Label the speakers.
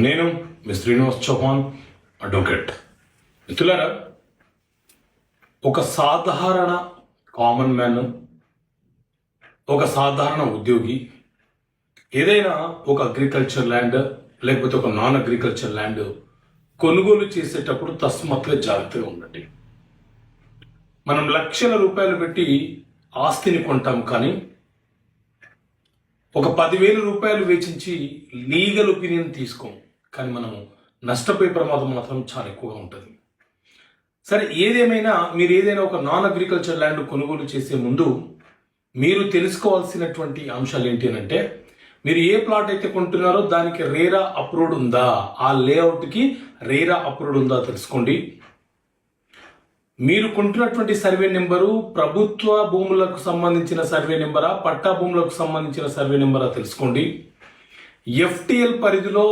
Speaker 1: నేను మీ శ్రీనివాస్ చౌహాన్ అడ్వకేట్. మిత్రులారా, ఒక సాధారణ కామన్ మ్యాన్, ఒక సాధారణ ఉద్యోగి ఏదైనా ఒక అగ్రికల్చర్ ల్యాండ్ లేకపోతే ఒక నాన్ అగ్రికల్చర్ ల్యాండ్ కొనుగోలు చేసేటప్పుడు తస్మత్తుగా జాగ్రత్తగా ఉండండి. మనం లక్షల రూపాయలు పెట్టి ఆస్తిని కొంటాం, కానీ ఒక 10,000 రూపాయలు వెచ్చించి లీగల్ ఒపీనియన్ తీసుకోం, కానీ మనము నష్టపోయే ప్రమాదం మాత్రం చాలా ఎక్కువగా ఉంటుంది. సరే, ఏదేమైనా మీరు ఏదైనా ఒక నాన్ అగ్రికల్చర్ ల్యాండ్ కొనుగోలు చేసే ముందు మీరు తెలుసుకోవాల్సినటువంటి అంశాలు ఏంటి అంటే, మీరు ఏ ప్లాట్ అయితే కొంటున్నారో దానికి రేరా అప్రూవ్డ్ ఉందా, ఆ లేఅవుట్కి రేరా అప్రూవ్డ్ ఉందా తెలుసుకోండి. మీరు కొంటున్నటువంటి సర్వే నెంబరు ప్రభుత్వ భూములకు సంబంధించిన సర్వే నెంబరా, పట్టా భూములకు సంబంధించిన సర్వే నెంబరా తెలుసుకోండి. FTL పరిధిలో